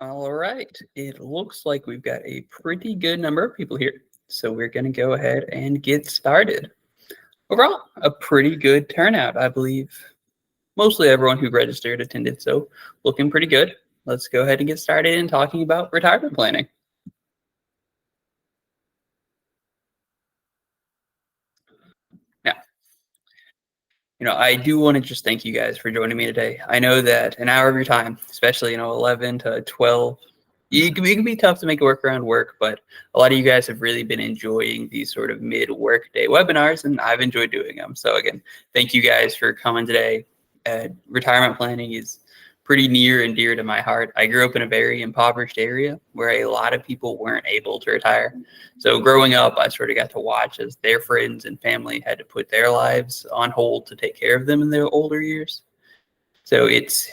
All right. It looks like we've got a pretty good number of people here. So we're going to go ahead and get started. Overall, a pretty good turnout, I believe. Mostly everyone who registered attended, so looking pretty good. Let's go ahead and get started in talking about retirement planning. Now, I do want to just thank you guys for joining me today. I know that an hour of your time, especially 11 to 12, it can be tough to make it work around work, but a lot of you guys have really been enjoying these sort of mid-work day webinars, and I've enjoyed doing them. So again, thank you guys for coming today. Retirement planning is pretty near and dear to my heart. I grew up in a very impoverished area where a lot of people weren't able to retire. So growing up, I sort of got to watch as their friends and family had to put their lives on hold to take care of them in their older years. So it's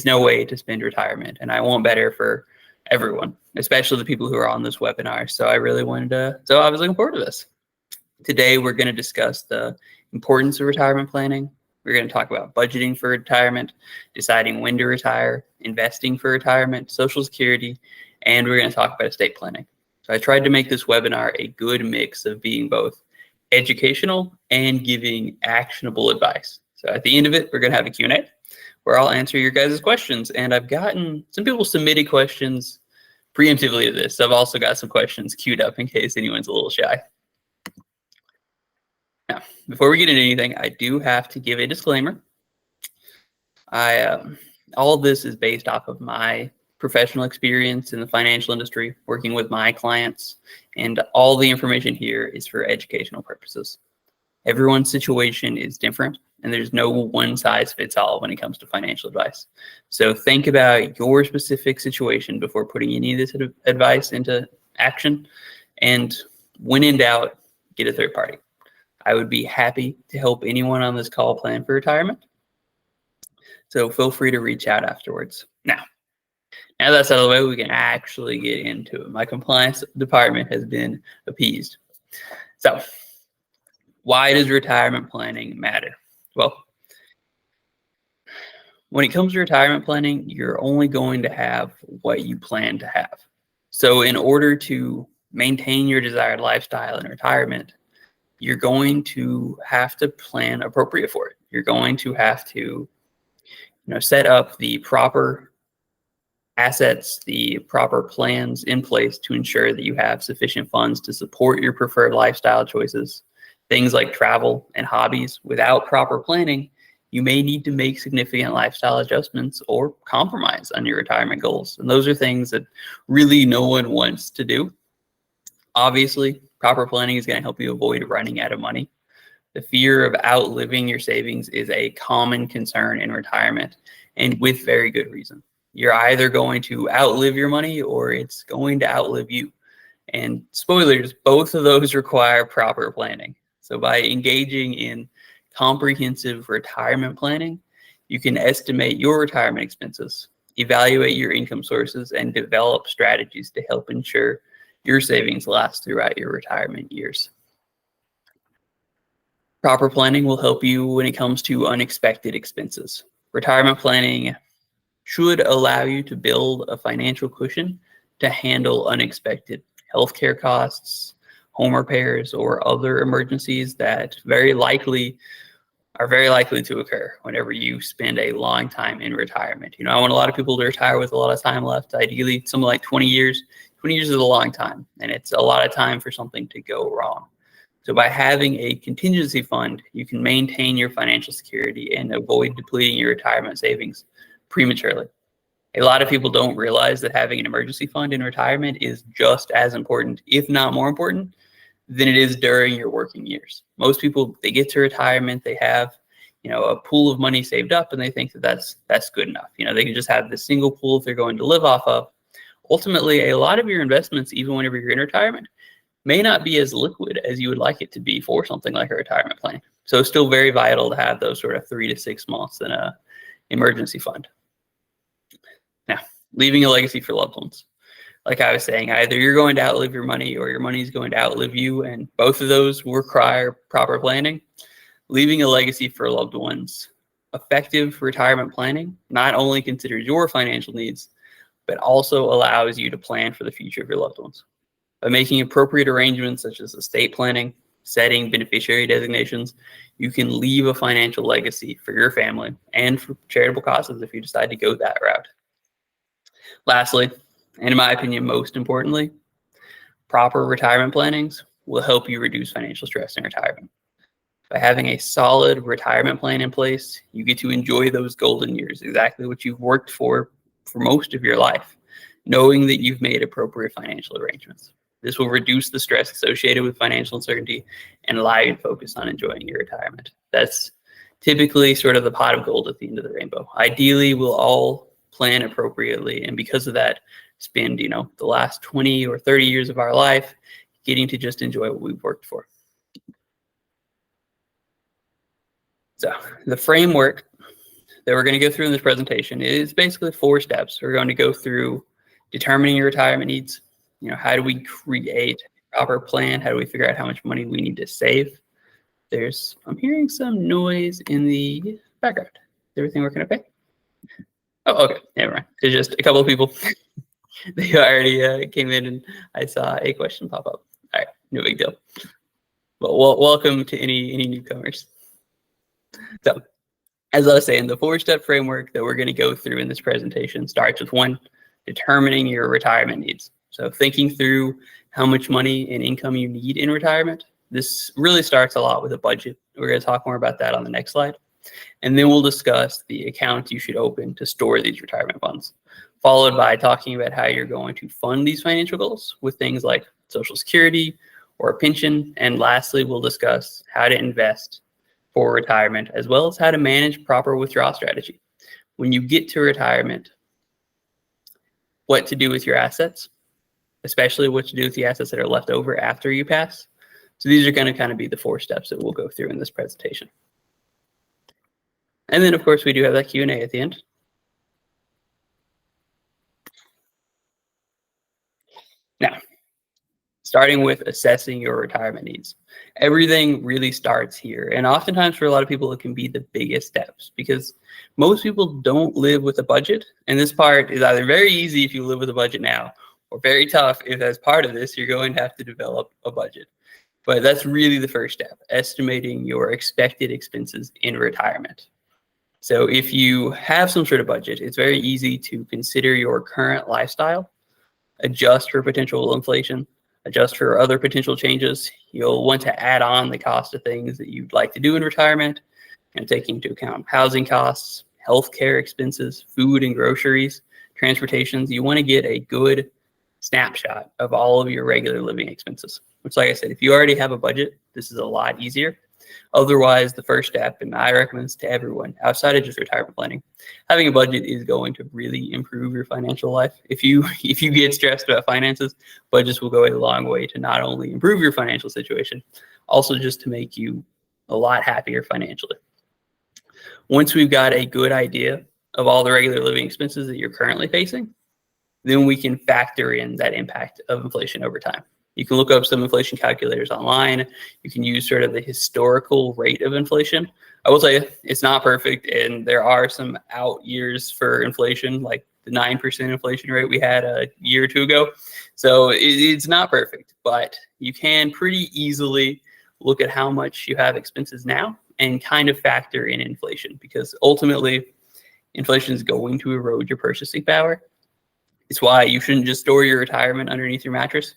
no way to spend retirement, and I want better for everyone, especially the people who are on this webinar. So I really so I was looking forward to this. Today, we're going to discuss the importance of retirement planning. We're going to talk about budgeting for retirement, deciding when to retire, investing for retirement, Social Security, and we're going to talk about estate planning. So I tried to make this webinar a good mix of being both educational and giving actionable advice. So at the end of it, we're going to have a Q&A where I'll answer your guys' questions. And I've gotten some people submitted questions preemptively to this. So I've also got some questions queued up in case anyone's a little shy. Now, before we get into anything, I do have to give a disclaimer. All of this is based off of my professional experience in the financial industry, working with my clients, and all the information here is for educational purposes. Everyone's situation is different, and there's no one size fits all when it comes to financial advice. So think about your specific situation before putting any of this advice into action. And when in doubt, get a third party. I would be happy to help anyone on this call plan for retirement. So feel free to reach out afterwards. Now that's out of the way, we can actually get into it. My compliance department has been appeased. So why does retirement planning matter? Well, when it comes to retirement planning, you're only going to have what you plan to have. So in order to maintain your desired lifestyle in retirement, you're going to have to plan appropriate for it. You're going to have to, set up the proper assets, the proper plans in place to ensure that you have sufficient funds to support your preferred lifestyle choices. Things like travel and hobbies. Without proper planning, you may need to make significant lifestyle adjustments or compromise on your retirement goals. And those are things that really no one wants to do. Obviously, proper planning is going to help you avoid running out of money. The fear of outliving your savings is a common concern in retirement, and with very good reason. You're either going to outlive your money or it's going to outlive you. And spoilers, both of those require proper planning. So by engaging in comprehensive retirement planning, you can estimate your retirement expenses, evaluate your income sources, and develop strategies to help ensure your savings last throughout your retirement years. Proper planning will help you when it comes to unexpected expenses. Retirement planning should allow you to build a financial cushion to handle unexpected healthcare costs, home repairs, or other emergencies that are very likely to occur whenever you spend a long time in retirement. I want a lot of people to retire with a lot of time left, ideally something like 20 years. 20 years is a long time, and it's a lot of time for something to go wrong. So by having a contingency fund, you can maintain your financial security and avoid depleting your retirement savings prematurely. A lot of people don't realize that having an emergency fund in retirement is just as important, if not more important, than it is during your working years. Most people, they get to retirement, they have, a pool of money saved up, and they think that that's good enough. They can just have this single pool that they're going to live off of. Ultimately, a lot of your investments, even whenever you're in retirement, may not be as liquid as you would like it to be for something like a retirement plan. So it's still very vital to have those sort of 3 to 6 months in a emergency fund. Now, leaving a legacy for loved ones. Like I was saying, either you're going to outlive your money or your money is going to outlive you, and both of those will require proper planning. Leaving a legacy for loved ones. Effective retirement planning not only considers your financial needs, but also allows you to plan for the future of your loved ones. By making appropriate arrangements such as estate planning, setting beneficiary designations, you can leave a financial legacy for your family and for charitable causes if you decide to go that route. Lastly, and in my opinion, most importantly, proper retirement plannings will help you reduce financial stress in retirement. By having a solid retirement plan in place, you get to enjoy those golden years, exactly what you've worked for most of your life, knowing that you've made appropriate financial arrangements. This will reduce the stress associated with financial uncertainty and allow you to focus on enjoying your retirement. That's typically sort of the pot of gold at the end of the rainbow. Ideally, we'll all plan appropriately, and because of that, spend the last 20 or 30 years of our life getting to just enjoy what we've worked for. So the framework that we're going to go through in this presentation is basically 4 steps. We're going to go through determining your retirement needs. How do we create a proper plan? How do we figure out how much money we need to save? I'm hearing some noise in the background. Is everything working okay? Oh, okay. Never mind. It's just a couple of people. They already came in and I saw a question pop up. All right, no big deal. But welcome to any newcomers. So, as I was saying, the 4-step framework that we're going to go through in this presentation starts with 1, determining your retirement needs. So thinking through how much money and income you need in retirement. This really starts a lot with a budget. We're going to talk more about that on the next slide. And then we'll discuss the accounts you should open to store these retirement funds, followed by talking about how you're going to fund these financial goals with things like Social Security or a pension. And lastly, we'll discuss how to invest for retirement, as well as how to manage proper withdrawal strategy. When you get to retirement, what to do with your assets, especially what to do with the assets that are left over after you pass. So these are going to kind of be the 4 steps that we'll go through in this presentation. And then, of course, we do have that Q&A at the end. Now, starting with assessing your retirement needs. Everything really starts here. And oftentimes for a lot of people, it can be the biggest steps because most people don't live with a budget. And this part is either very easy if you live with a budget now, or very tough if as part of this, you're going to have to develop a budget. But that's really the first step, estimating your expected expenses in retirement. So if you have some sort of budget, it's very easy to consider your current lifestyle, adjust for potential inflation, adjust for other potential changes. You'll want to add on the cost of things that you'd like to do in retirement and taking into account housing costs, healthcare expenses, food and groceries, transportations. You want to get a good snapshot of all of your regular living expenses, which, like I said, if you already have a budget, this is a lot easier. Otherwise, the first step, and I recommend this to everyone outside of just retirement planning, having a budget is going to really improve your financial life. If you get stressed about finances, budgets will go a long way to not only improve your financial situation, also just to make you a lot happier financially. Once we've got a good idea of all the regular living expenses that you're currently facing, then we can factor in that impact of inflation over time. You can look up some inflation calculators online. You can use sort of the historical rate of inflation. I will tell you, it's not perfect, and there are some out years for inflation, like the 9% inflation rate we had a year or 2 ago. So it's not perfect, but you can pretty easily look at how much you have expenses now and kind of factor in inflation, because ultimately inflation is going to erode your purchasing power. It's why you shouldn't just store your retirement underneath your mattress.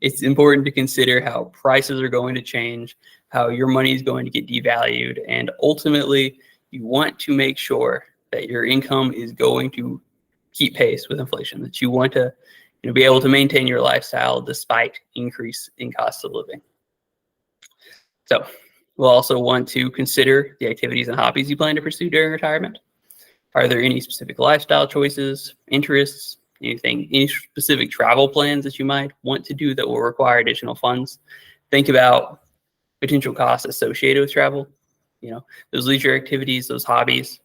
It's important to consider how prices are going to change, how your money is going to get devalued, and ultimately you want to make sure that your income is going to keep pace with inflation, that you want to be able to maintain your lifestyle despite increase in cost of living. So we'll also want to consider the activities and hobbies you plan to pursue during retirement. Are there any specific lifestyle choices, interests, any specific travel plans that you might want to do that will require additional funds? Think about potential costs associated with travel, those leisure activities, those hobbies.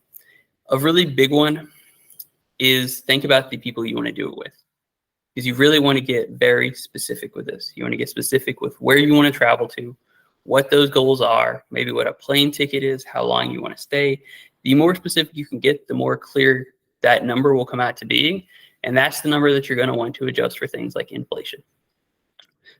A really big one is think about the people you want to do it with, because you really want to get very specific with this. You want to get specific with where you want to travel to, what those goals are, maybe what a plane ticket is, how long you want to stay. The more specific you can get, the more clear that number will come out to being. And that's the number that you're going to want to adjust for things like inflation.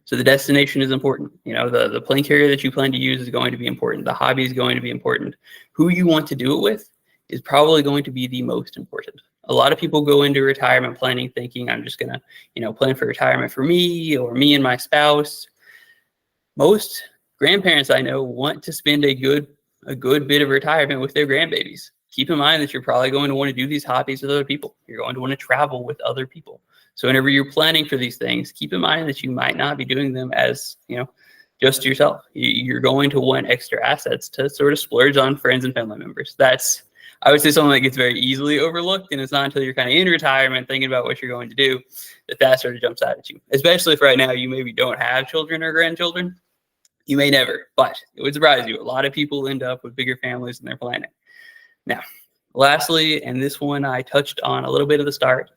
So the destination is important. The plane carrier that you plan to use is going to be important. The hobby is going to be important. Who you want to do it with is probably going to be the most important. A lot of people go into retirement planning thinking, I'm just going to, plan for retirement for me or me and my spouse. Most grandparents I know want to spend a good bit of retirement with their grandbabies. Keep in mind that you're probably going to want to do these hobbies with other people. You're going to want to travel with other people. So whenever you're planning for these things, keep in mind that you might not be doing them as, just yourself. You're going to want extra assets to sort of splurge on friends and family members. That's, I would say, something that gets very easily overlooked. And it's not until you're kind of in retirement thinking about what you're going to do that sort of jumps out at you. Especially if right now you maybe don't have children or grandchildren. You may never, but it would surprise you. A lot of people end up with bigger families than they're planning. Now, lastly, and this one I touched on a little bit at the start,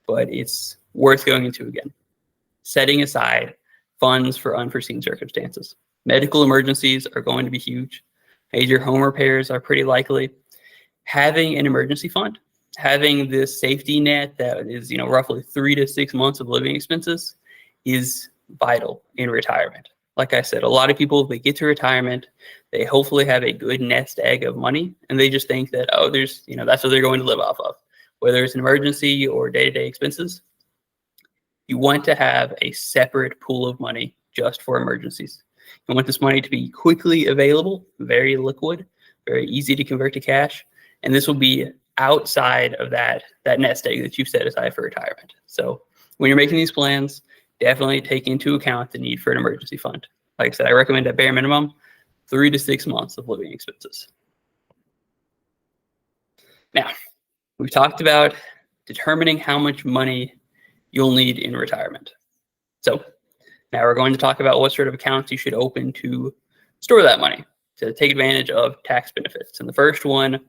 but it's worth going into again. Setting aside funds for unforeseen circumstances. Medical emergencies are going to be huge. Major home repairs are pretty likely. Having an emergency fund, having this safety net that is, roughly 3 to 6 months of living expenses is vital in retirement. Like I said, a lot of people, they get to retirement, they hopefully have a good nest egg of money, and they just think that, that's what they're going to live off of. Whether it's an emergency or day-to-day expenses, you want to have a separate pool of money just for emergencies. You want this money to be quickly available, very liquid, very easy to convert to cash, and this will be outside of that nest egg that you've set aside for retirement. So when you're making these plans, definitely take into account the need for an emergency fund. Like I said, I recommend at bare minimum 3 to 6 months of living expenses. Now, we've talked about determining how much money you'll need in retirement. So now we're going to talk about what sort of accounts you should open to store that money to take advantage of tax benefits. And the first one,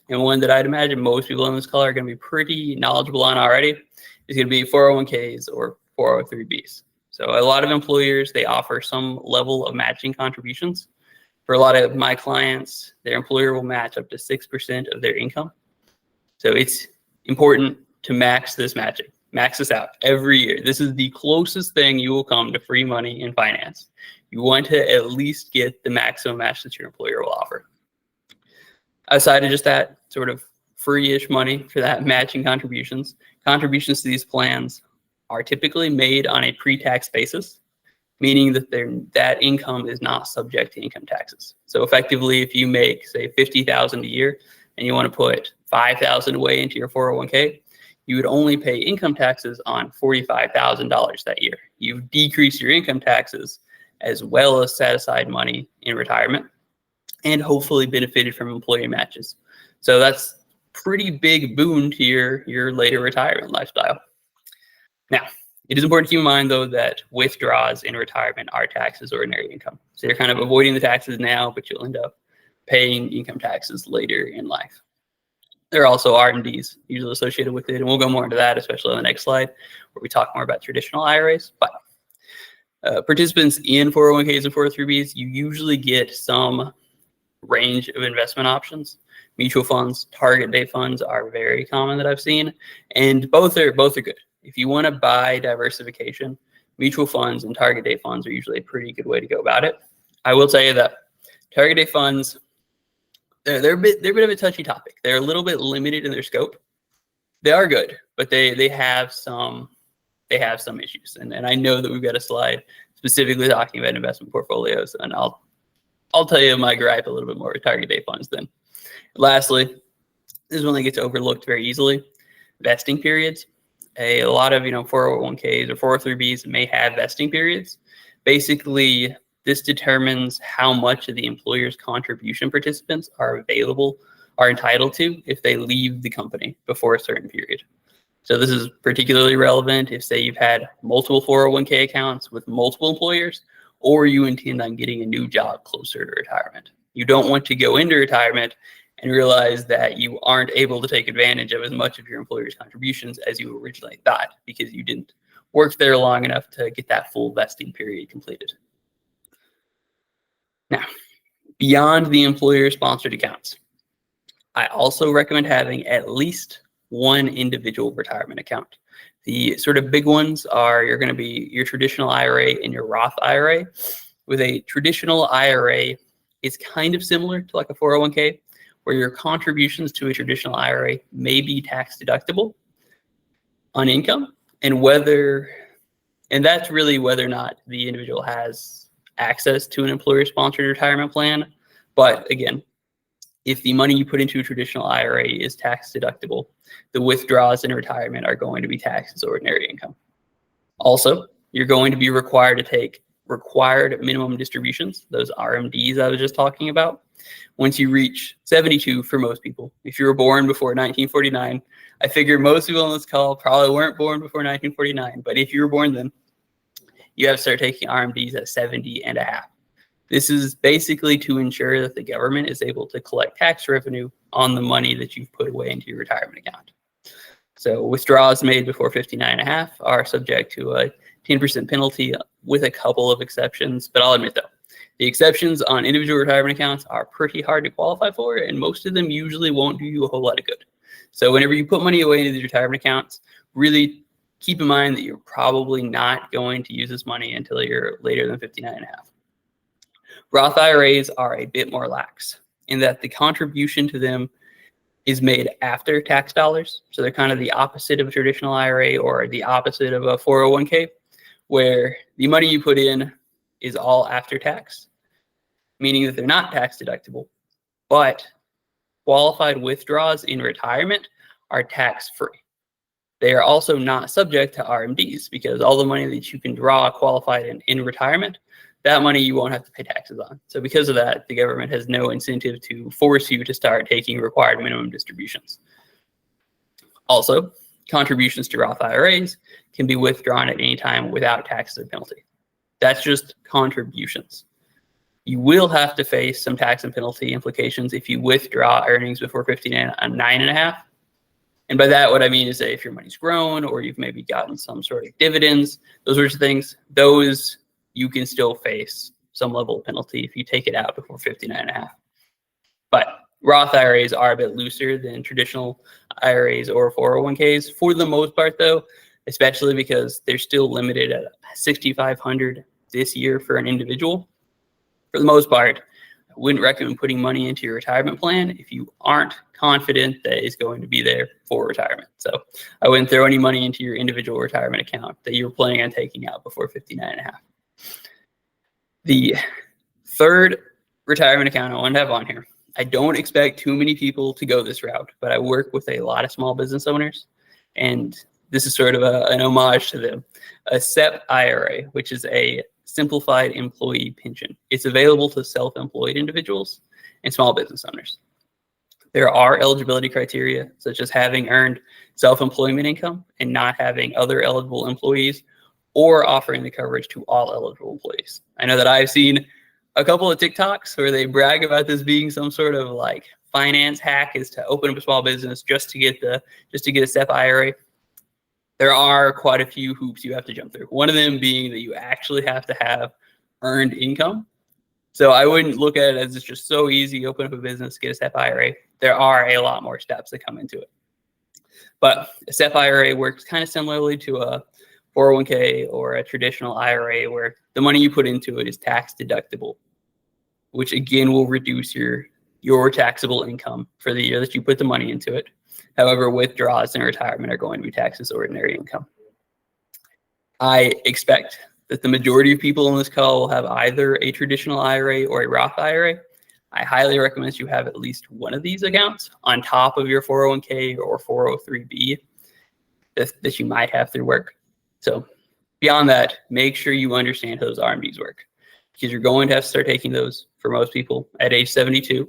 and one that I'd imagine most people on this call are going to be pretty knowledgeable on already, is going to be 401ks or 403bs. So a lot of employers, they offer some level of matching contributions. For a lot of my clients, their employer will match up to 6% of their income. So it's important to max this matching. Max this out every year. This is the closest thing you will come to free money in finance. You want to at least get the maximum match that your employer will offer. Outside of just that sort of free-ish money for that matching contributions to these plans are typically made on a pre-tax basis, meaning that that income is not subject to income taxes. So effectively, if you make, say, $50,000 a year and you want to put $5,000 away into your 401k, you would only pay income taxes on $45,000 that year. You've decreased your income taxes as well as set aside money in retirement and hopefully benefited from employee matches. So that's pretty big boon to your later retirement lifestyle. Now, it is important to keep in mind, though, that withdrawals in retirement are taxed as ordinary income. So you're kind of avoiding the taxes now, but you'll end up paying income taxes later in life. There are also R&Ds usually associated with it, and we'll go more into that, especially on the next slide, where we talk more about traditional IRAs. But participants in 401ks and 403bs, you usually get some range of investment options. Mutual funds, target date funds are very common that I've seen, and both are good. If you want to buy diversification, mutual funds and target date funds are usually a pretty good way to go about it. I will tell you that target date funds, they're a bit of a touchy topic. They're a little bit limited in their scope. They are good, but they have some issues. And I know that we've got a slide specifically talking about investment portfolios, and I'll tell you my gripe a little bit more with target date funds then. Lastly, this is one that gets overlooked very easily: vesting periods. A lot of 401ks or 403bs may have vesting periods. Basically, this determines how much of the employer's contribution participants are entitled to if they leave the company before a certain period. So this is particularly relevant if, say, you've had multiple 401k accounts with multiple employers, or you intend on getting a new job closer to retirement. You don't want to go into retirement and realize that you aren't able to take advantage of as much of your employer's contributions as you originally thought because you didn't work there long enough to get that full vesting period completed. Now, beyond the employer-sponsored accounts, I also recommend having at least one individual retirement account. The sort of big ones you're going to be your traditional IRA and your Roth IRA. With a traditional IRA, it's kind of similar to like a 401k, where your contributions to a traditional IRA may be tax deductible on income, and that's really whether or not the individual has access to an employer-sponsored retirement plan. But again, if the money you put into a traditional IRA is tax deductible, the withdrawals in retirement are going to be taxed as ordinary income. Also, you're going to be required to take required minimum distributions, those RMDs I was just talking about, once you reach 72 for most people. If you were born before 1949, I figure most people on this call probably weren't born before 1949, but if you were born then, you have to start taking RMDs at 70 and a half. This is basically to ensure that the government is able to collect tax revenue on the money that you've put away into your retirement account. So withdrawals made before 59 and a half are subject to a 10% penalty with a couple of exceptions. But I'll admit though, the exceptions on individual retirement accounts are pretty hard to qualify for, and most of them usually won't do you a whole lot of good. So whenever you put money away into these retirement accounts, really keep in mind that you're probably not going to use this money until you're later than 59 and a half. Roth IRAs are a bit more lax in that the contribution to them is made after tax dollars. So they're kind of the opposite of a traditional IRA or the opposite of a 401k, where the money you put in is all after tax, meaning that they're not tax deductible, but qualified withdrawals in retirement are tax-free. They are also not subject to RMDs because all the money that you can draw qualified in retirement, that money you won't have to pay taxes on. So because of that, the government has no incentive to force you to start taking required minimum distributions. Also, contributions to Roth IRAs can be withdrawn at any time without taxes or penalty. That's just contributions. You will have to face some tax and penalty implications if you withdraw earnings before 59 and a half. And by that, what I mean is that if your money's grown or you've maybe gotten some sort of dividends, those sorts of things, those you can still face some level of penalty if you take it out before 59 and a half. But Roth IRAs are a bit looser than traditional IRAs or 401ks for the most part, though, especially because they're still limited at $6,500 this year for an individual. For the most part, I wouldn't recommend putting money into your retirement plan if you aren't confident that it's going to be there for retirement. So I wouldn't throw any money into your individual retirement account that you're planning on taking out before 59 and a half. The third retirement account I want to have on here, I don't expect too many people to go this route, but I work with a lot of small business owners, and this is sort of an homage to them. A SEP IRA, which is a simplified employee pension. It's available to self-employed individuals and small business owners. There are eligibility criteria, such as having earned self-employment income and not having other eligible employees, or offering the coverage to all eligible employees. I know that I've seen a couple of TikToks where they brag about this being some sort of like finance hack, is to open up a small business just to get a SEP IRA. There are quite a few hoops you have to jump through. One of them being that you actually have to have earned income. So I wouldn't look at it as it's just so easy, open up a business, get a SEP IRA. There are a lot more steps that come into it. But a SEP IRA works kind of similarly to a 401k or a traditional IRA, where the money you put into it is tax deductible, which again will reduce your taxable income for the year that you put the money into it. However, withdrawals in retirement are going to be taxed as ordinary income. I expect that the majority of people on this call will have either a traditional IRA or a Roth IRA. I highly recommend you have at least one of these accounts on top of your 401k or 403b that you might have through work. So beyond that, make sure you understand how those RMDs work, because you're going to have to start taking those for most people at age 72.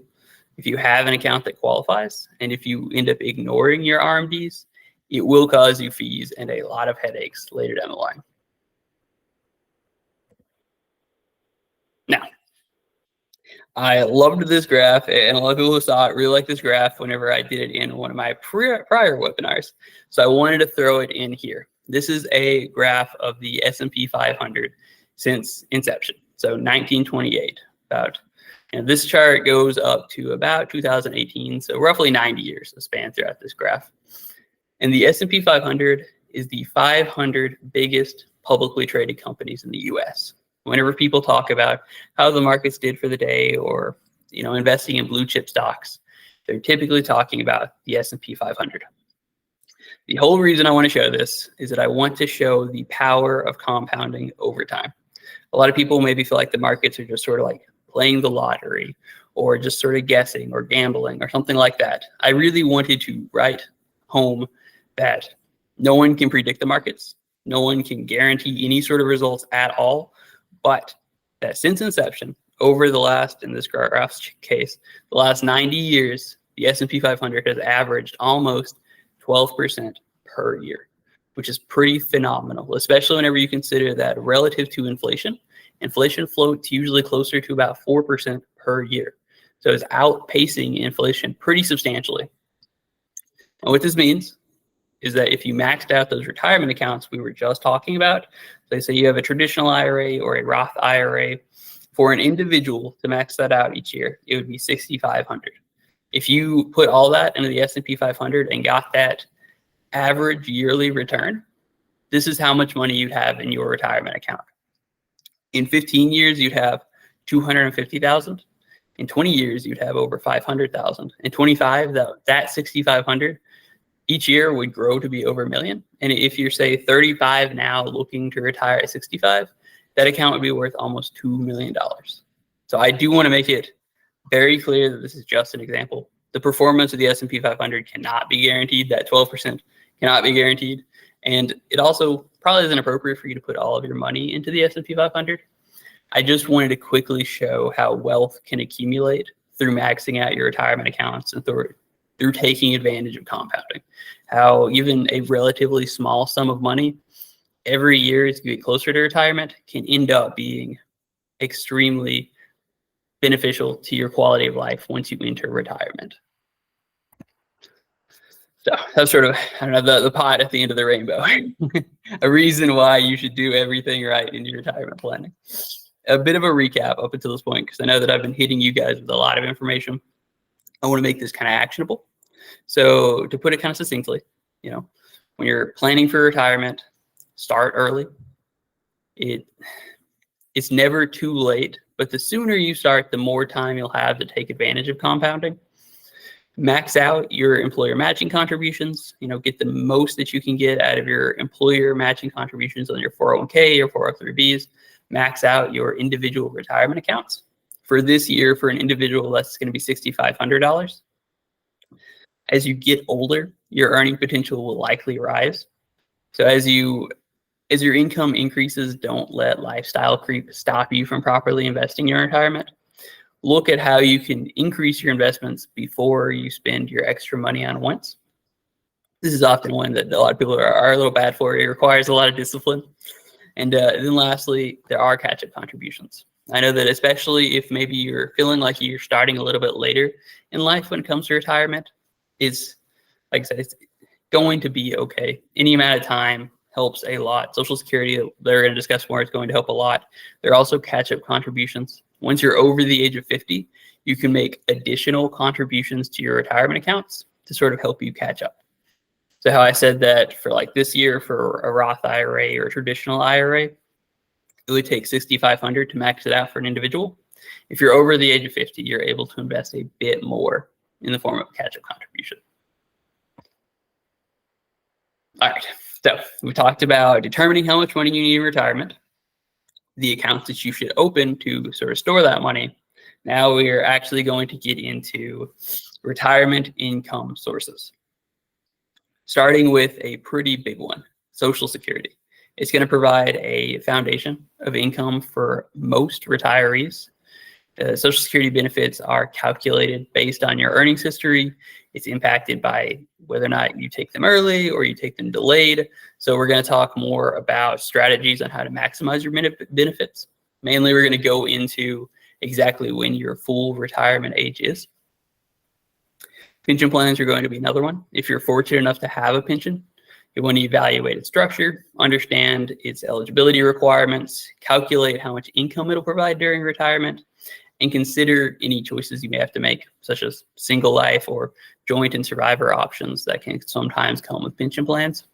If you have an account that qualifies, and if you end up ignoring your RMDs, it will cause you fees and a lot of headaches later down the line. Now, I loved this graph, and a lot of people who saw it really liked this graph whenever I did it in one of my prior webinars. So I wanted to throw it in here. This is a graph of the S&P 500 since inception, so 1928. This chart goes up to about 2018, so roughly 90 years of span throughout this graph. And the S&P 500 is the 500 biggest publicly traded companies in the US. Whenever people talk about how the markets did for the day, or investing in blue chip stocks, they're typically talking about the S&P 500. The whole reason I want to show this is that I want to show the power of compounding over time. A lot of people maybe feel like the markets are just sort of like playing the lottery, or just sort of guessing or gambling or something like that. I really wanted to write home that no one can predict the markets. No one can guarantee any sort of results at all. But that since inception, over the last, in this graph's case, the last 90 years, the S&P 500 has averaged almost 12% per year, which is pretty phenomenal, especially whenever you consider that relative to inflation. Inflation floats usually closer to about 4% per year. So it's outpacing inflation pretty substantially. And what this means is that if you maxed out those retirement accounts we were just talking about, so say you have a traditional IRA or a Roth IRA, for an individual to max that out each year, it would be $6,500. If you put all that into the S&P 500 and got that average yearly return, this is how much money you'd have in your retirement account. In 15 years, you'd have $250,000. In 20 years, you'd have over $500,000. In 25, that $6,500 each year would grow to be over $1 million. And if you're, say, 35 now looking to retire at 65, that account would be worth almost $2 million. So I do want to make it very clear that this is just an example. The performance of the S&P 500 cannot be guaranteed. That 12% cannot be guaranteed. And it also probably isn't appropriate for you to put all of your money into the S&P 500. I just wanted to quickly show how wealth can accumulate through maxing out your retirement accounts and through taking advantage of compounding. How even a relatively small sum of money every year as you get closer to retirement can end up being extremely beneficial to your quality of life once you enter retirement. So that's sort of, I don't know, the pot at the end of the rainbow. A reason why you should do everything right in your retirement planning. A bit of a recap up until this point, because I know that I've been hitting you guys with a lot of information. I want to make this kind of actionable. So to put it kind of succinctly, when you're planning for retirement, start early. It's never too late, but the sooner you start, the more time you'll have to take advantage of compounding. Max out your employer matching contributions, get the most that you can get out of your employer matching contributions on your 401k or 403bs. Max out your individual retirement accounts. For this year, for an individual, that's going to be $6,500. As you get older, your earning potential will likely rise. So as your income increases, don't let lifestyle creep stop you from properly investing in your retirement. Look at how you can increase your investments before you spend your extra money on wants. This is often one that a lot of people are a little bad for. It requires a lot of discipline. And then lastly, there are catch-up contributions. I know that especially if maybe you're feeling like you're starting a little bit later in life when it comes to retirement, it's, like I said, it's going to be okay. Any amount of time helps a lot. Social Security, they're going to discuss more, is going to help a lot. There are also catch-up contributions. Once you're over the age of 50, you can make additional contributions to your retirement accounts to sort of help you catch up. So how I said that for like this year for a Roth IRA or a traditional IRA, it would take $6,500 to max it out for an individual. If you're over the age of 50, you're able to invest a bit more in the form of a catch-up contribution. All right, so we talked about determining how much money you need in retirement, the accounts that you should open to sort of store that money. Now we're actually going to get into retirement income sources. Starting with a pretty big one, Social Security. It's going to provide a foundation of income for most retirees. Social Security benefits are calculated based on your earnings history. It's impacted by whether or not you take them early or you take them delayed. So we're going to talk more about strategies on how to maximize your benefits. Mainly, we're going to go into exactly when your full retirement age is. Pension plans are going to be another one. If you're fortunate enough to have a pension, you want to evaluate its structure, understand its eligibility requirements, calculate how much income it'll provide during retirement, and consider any choices you may have to make, such as single life or joint and survivor options that can sometimes come with pension plans.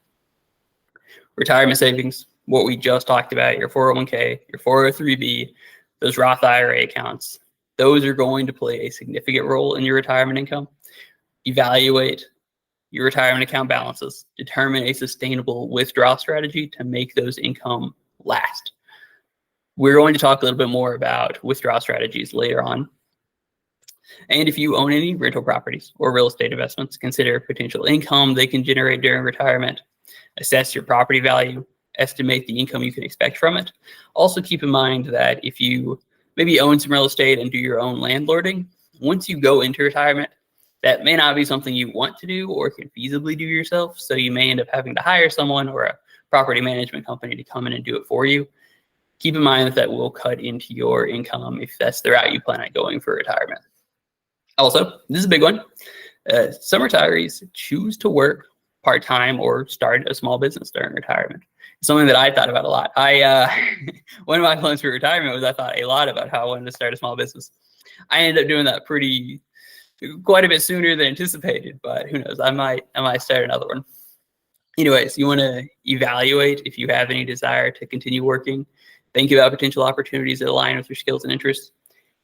Retirement savings, what we just talked about, your 401k, your 403b, those Roth IRA accounts, those are going to play a significant role in your retirement income. Evaluate your retirement account balances, determine a sustainable withdrawal strategy to make those income last. We're going to talk a little bit more about withdrawal strategies later on. And if you own any rental properties or real estate investments, consider potential income they can generate during retirement. Assess your property value, estimate the income you can expect from it. Also keep in mind that if you maybe own some real estate and do your own landlording, once you go into retirement, that may not be something you want to do or can feasibly do yourself. So you may end up having to hire someone or a property management company to come in and do it for you. Keep in mind that that will cut into your income if that's the route you plan on going for retirement. Also, this is a big one. Some retirees choose to work part-time or start a small business during retirement. It's something that I thought about a lot. One of my plans for retirement was I thought a lot about how I wanted to start a small business. I ended up doing that quite a bit sooner than anticipated, but who knows? I might start another one. Anyways, you want to evaluate if you have any desire to continue working. Think about potential opportunities that align with your skills and interests.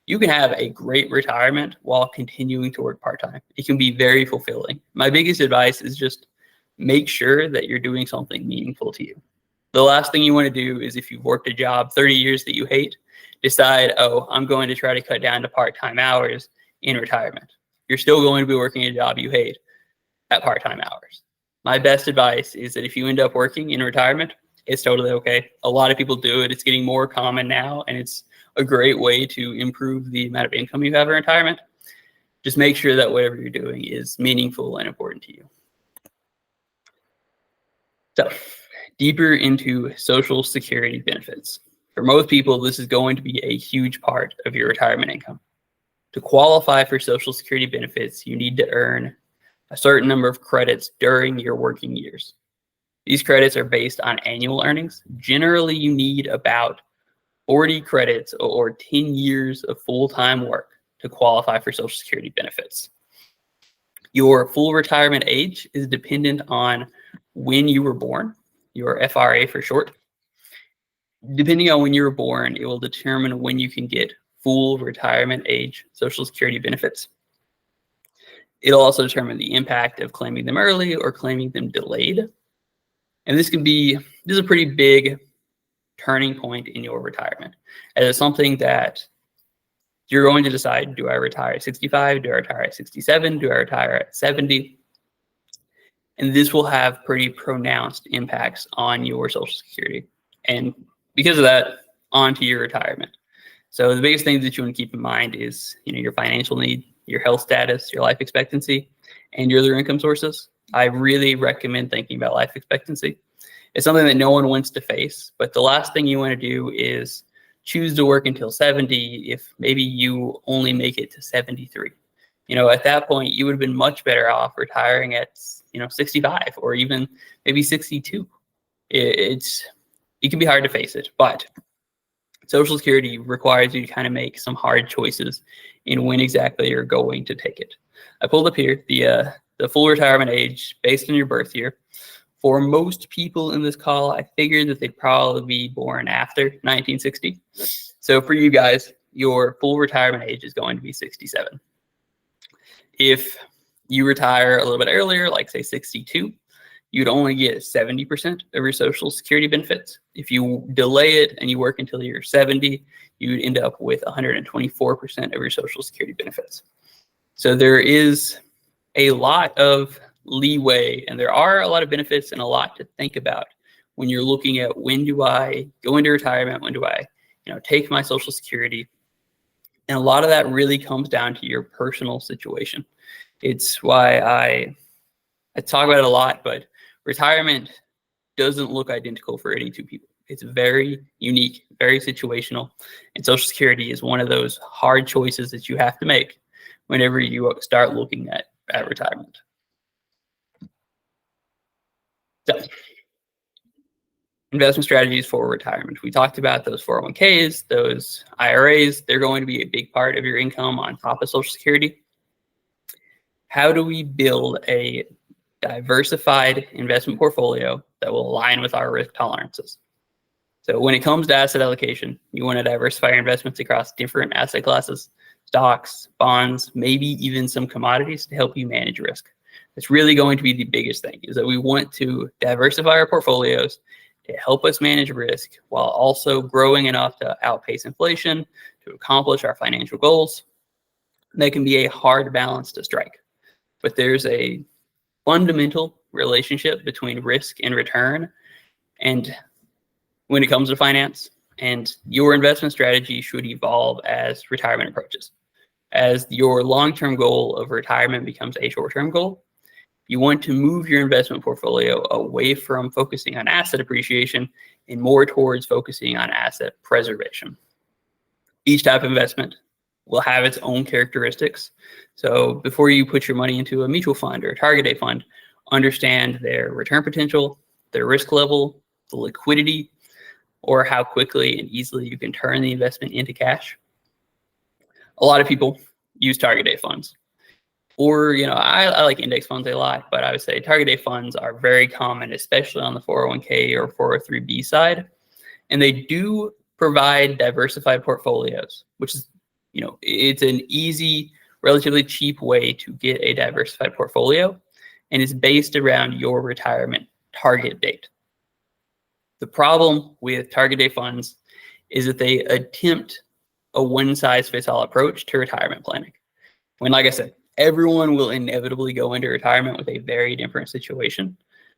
You can have a great retirement while continuing to work part-time. It can be very fulfilling. My biggest advice is just make sure that you're doing something meaningful to you. The last thing you want to do is, if you've worked a job 30 years that you hate, decide, oh, I'm going to try to cut down to part-time hours in retirement. You're still going to be working a job you hate at part-time hours. My best advice is that if you end up working in retirement, it's totally okay. A lot of people do it. It's getting more common now, and it's a great way to improve the amount of income you have in retirement. Just make sure that whatever you're doing is meaningful and important to you. So, deeper into Social Security benefits. For most people, this is going to be a huge part of your retirement income. To qualify for Social Security benefits, you need to earn a certain number of credits during your working years. These credits are based on annual earnings. Generally, you need about 40 credits or 10 years of full-time work to qualify for Social Security benefits. Your full retirement age is dependent on when you were born, your FRA for short. Depending on when you were born, it will determine when you can get full retirement age Social Security benefits. It'll also determine the impact of claiming them early or claiming them delayed. And this is a pretty big turning point in your retirement. And it's something that you're going to decide, do I retire at 65? Do I retire at 67? Do I retire at 70? And this will have pretty pronounced impacts on your Social Security. And because of that, onto your retirement. So the biggest thing that you want to keep in mind is, your financial need, your health status, your life expectancy, and your other income sources. I really recommend thinking about life expectancy. It's something that no one wants to face, but the last thing you want to do is choose to work until 70 if maybe you only make it to 73. At that point, you would have been much better off retiring at 65 or even maybe 62. It can be hard to face it, but Social Security requires you to kind of make some hard choices in when exactly you're going to take it. I pulled up here the full retirement age based on your birth year. For most people in this call, I figured that they'd probably be born after 1960. So for you guys, your full retirement age is going to be 67. If you retire a little bit earlier, like say 62, you'd only get 70% of your Social Security benefits. If you delay it and you work until you're 70, you'd end up with 124% of your Social Security benefits. So there is a lot of leeway, and there are a lot of benefits and a lot to think about when you're looking at, when do I go into retirement, when do I take my Social Security. And a lot of that really comes down to your personal situation. It's why I talk about it a lot, but retirement doesn't look identical for any two people. It's very unique, very situational, and Social Security is one of those hard choices that you have to make whenever you start looking at retirement. So, investment strategies for retirement. We talked about those 401ks, those IRAs. They're going to be a big part of your income on top of Social Security. How do we build a diversified investment portfolio that that will align with our risk tolerances. So when it comes to asset allocation, you want to diversify your investments across different asset classes, stocks, bonds, maybe even some commodities to help you manage risk. It's really going to be the biggest thing, is that we want to diversify our portfolios to help us manage risk while also growing enough to outpace inflation to accomplish our financial goals. That can be a hard balance to strike, but there's a fundamental relationship between risk and return. And when it comes to finance, and your investment strategy should evolve as retirement approaches. As your long-term goal of retirement becomes a short-term goal, you want to move your investment portfolio away from focusing on asset appreciation and more towards focusing on asset preservation. Each type of investment will have its own characteristics. So before you put your money into a mutual fund or a target date fund, understand their return potential, their risk level, the liquidity, or how quickly and easily you can turn the investment into cash. A lot of people use target date funds. Or, I like index funds a lot, but I would say target date funds are very common, especially on the 401k or 403b side. And they do provide diversified portfolios, which is, it's an easy, relatively cheap way to get a diversified portfolio. And it's based around your retirement target date. The problem with target date funds is that they attempt a one-size-fits-all approach to retirement planning. When, like I said, everyone will inevitably go into retirement with a very different situation.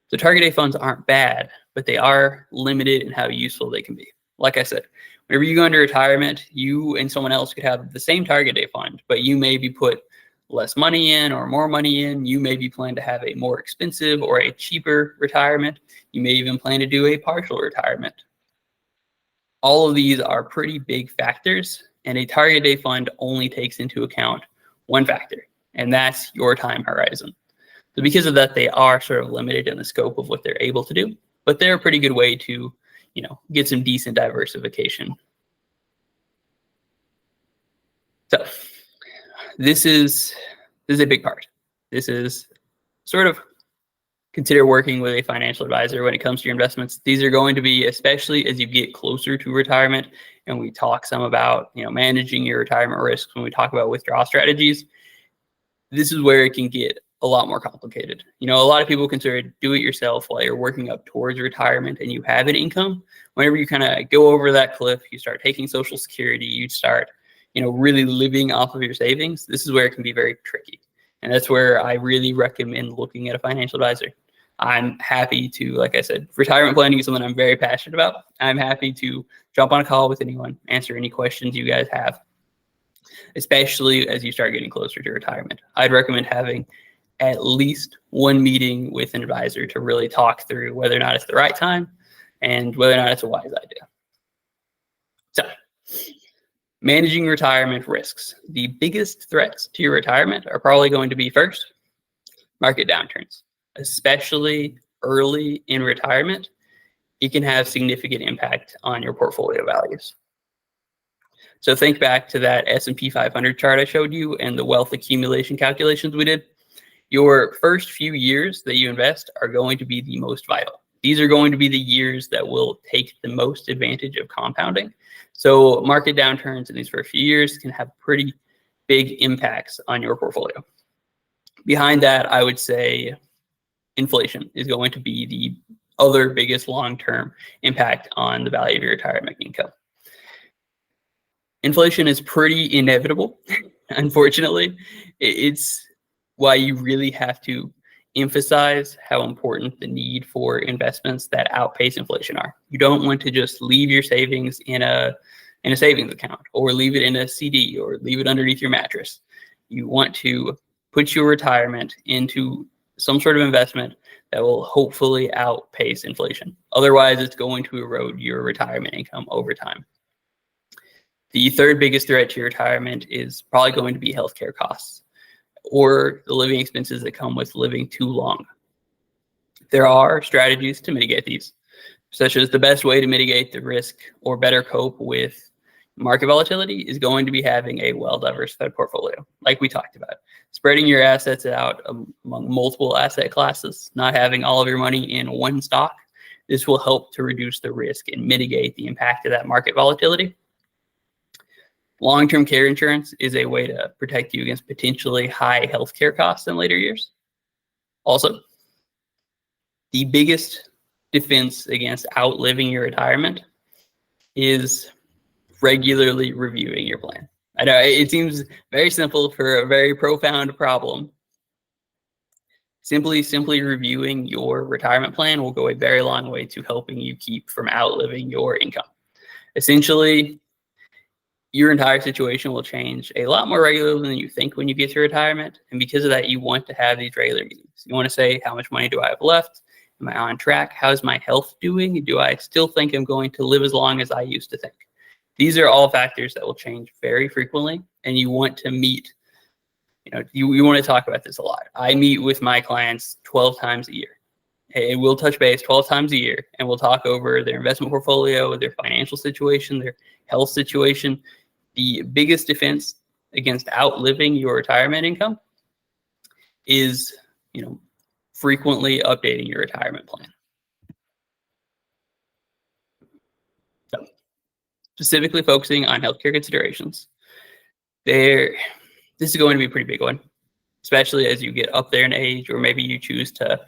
So target date funds aren't bad, but they are limited in how useful they can be. Like I said, whenever you go into retirement, you and someone else could have the same target date fund, but you maybe put less money in or more money in. You maybe plan to have a more expensive or a cheaper retirement. You may even plan to do a partial retirement. All of these are pretty big factors, and a target date fund only takes into account one factor, and that's your time horizon. So because of that, they are sort of limited in the scope of what they're able to do, but they're a pretty good way to, get some decent diversification. So this is a big part. This is sort of consider working with a financial advisor when it comes to your investments. These are going to be, especially as you get closer to retirement, and we talk some about, managing your retirement risks when we talk about withdrawal strategies. This is where it can get a lot more complicated. A lot of people consider do it yourself while you're working up towards retirement and you have an income. Whenever you kind of go over that cliff, you start taking Social Security, you start, really living off of your savings. This is where it can be very tricky. And that's where I really recommend looking at a financial advisor. I'm happy to, like I said, retirement planning is something I'm very passionate about. I'm happy to jump on a call with anyone, answer any questions you guys have, especially as you start getting closer to retirement. I'd recommend having at least one meeting with an advisor to really talk through whether or not it's the right time and whether or not it's a wise idea. So, managing retirement risks. The biggest threats to your retirement are probably going to be, first, market downturns. Especially early in retirement, it can have significant impact on your portfolio values. So think back to that S&P 500 chart I showed you and the wealth accumulation calculations we did. Your first few years that you invest are going to be the most vital. These are going to be the years that will take the most advantage of compounding. So market downturns in these first few years can have pretty big impacts on your portfolio. Behind that, I would say inflation is going to be the other biggest long-term impact on the value of your retirement income. Inflation is pretty inevitable, unfortunately. It's why you really have to emphasize how important the need for investments that outpace inflation are. You don't want to just leave your savings in a savings account or leave it in a CD or leave it underneath your mattress. You want to put your retirement into some sort of investment that will hopefully outpace inflation. Otherwise, it's going to erode your retirement income over time. The third biggest threat to your retirement is probably going to be healthcare costs or the living expenses that come with living too long. There are strategies to mitigate these, such as the best way to mitigate the risk or better cope with market volatility is going to be having a well-diversified portfolio, like we talked about. Spreading your assets out among multiple asset classes, not having all of your money in one stock, This will help to reduce the risk and mitigate the impact of that market volatility. Long-term care insurance is a way to protect you against potentially high healthcare costs in later years. Also, the biggest defense against outliving your retirement is regularly reviewing your plan. I know it seems very simple for a very profound problem. Simply reviewing your retirement plan will go a very long way to helping you keep from outliving your income. Essentially, your entire situation will change a lot more regularly than you think when you get to retirement. And because of that, you want to have these regular meetings. You want to say, how much money do I have left? Am I on track? How's my health doing? Do I still think I'm going to live as long as I used to think? These are all factors that will change very frequently, and you want to meet, you want to talk about this a lot. I meet with my clients 12 times a year. And we'll touch base 12 times a year, and we'll talk over their investment portfolio, their financial situation, their health situation. The biggest defense against outliving your retirement income is, frequently updating your retirement plan. So, specifically focusing on healthcare considerations, this is going to be a pretty big one, especially as you get up there in age, or maybe you choose to,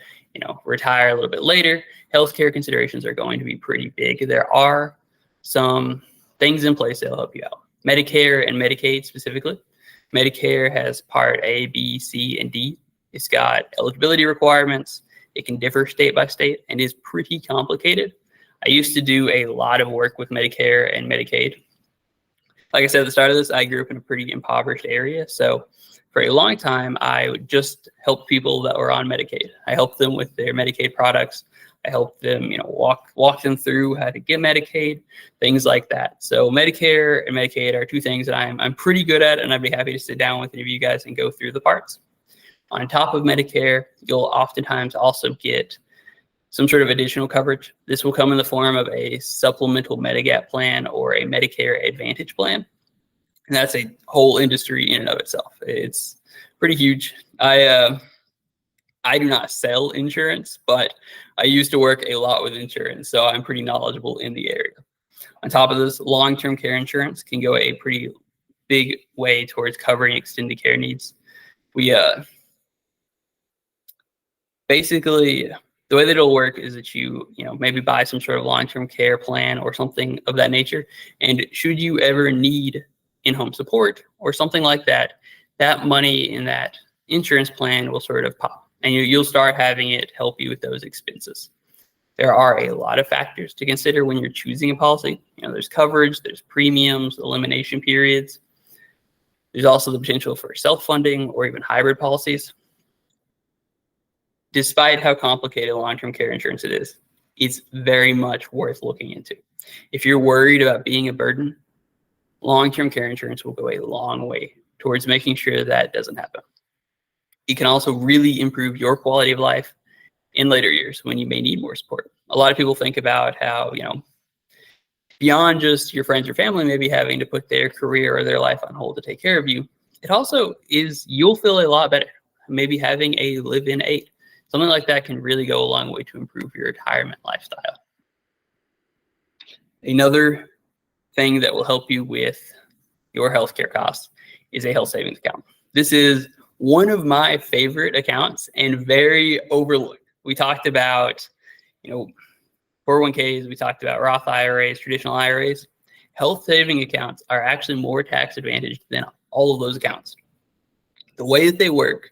retire a little bit later. Healthcare considerations are going to be pretty big. There are some things in place that'll help you out. Medicare and Medicaid specifically. Medicare has Part A, B, C, and D. It's got eligibility requirements. It can differ state by state and is pretty complicated. I used to do a lot of work with Medicare and Medicaid. Like I said at the start of this, I grew up in a pretty impoverished area. So for a long time, I would just help people that were on Medicaid. I helped them with their Medicaid products. I helped them, walk them through how to get Medicaid, things like that. So Medicare and Medicaid are two things that I'm pretty good at, and I'd be happy to sit down with any of you guys and go through the parts. On top of Medicare, you'll oftentimes also get some sort of additional coverage. This will come in the form of a supplemental Medigap plan or a Medicare Advantage plan. And that's a whole industry in and of itself. It's pretty huge. I do not sell insurance, but I used to work a lot with insurance, so I'm pretty knowledgeable in the area. On top of this, long-term care insurance can go a pretty big way towards covering extended care needs. We basically, the way that it'll work is that you maybe buy some sort of long-term care plan or something of that nature, and should you ever need in-home support or something like that, that money in that insurance plan will sort of pop, and you'll start having it help you with those expenses. There are a lot of factors to consider when you're choosing a policy. There's coverage, there's premiums, elimination periods. There's also the potential for self-funding or even hybrid policies. Despite how complicated long-term care insurance it is, it's very much worth looking into. If you're worried about being a burden, long-term care insurance will go a long way towards making sure that doesn't happen. It can also really improve your quality of life in later years when you may need more support. A lot of people think about how, beyond just your friends or family maybe having to put their career or their life on hold to take care of you, it also is, you'll feel a lot better. Maybe having a live-in aid. Something like that can really go a long way to improve your retirement lifestyle. Another thing that will help you with your healthcare costs is a health savings account. This is one of my favorite accounts and very overlooked. We talked about, 401ks, we talked about Roth IRAs, traditional IRAs. Health saving accounts are actually more tax advantaged than all of those accounts. The way that they work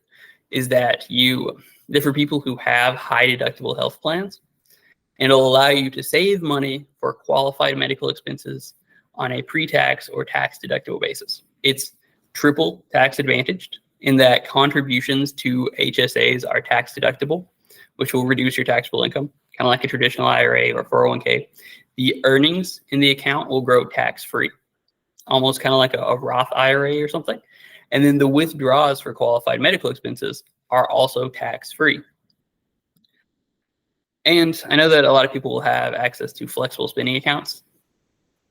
is that they're for people who have high deductible health plans, and it'll allow you to save money for qualified medical expenses on a pre-tax or tax deductible basis. It's triple tax advantaged in that contributions to HSAs are tax deductible, which will reduce your taxable income, kind of like a traditional IRA or 401k. The earnings in the account will grow tax-free, almost kind of like a Roth IRA or something. And then the withdrawals for qualified medical expenses are also tax-free. And I know that a lot of people will have access to flexible spending accounts.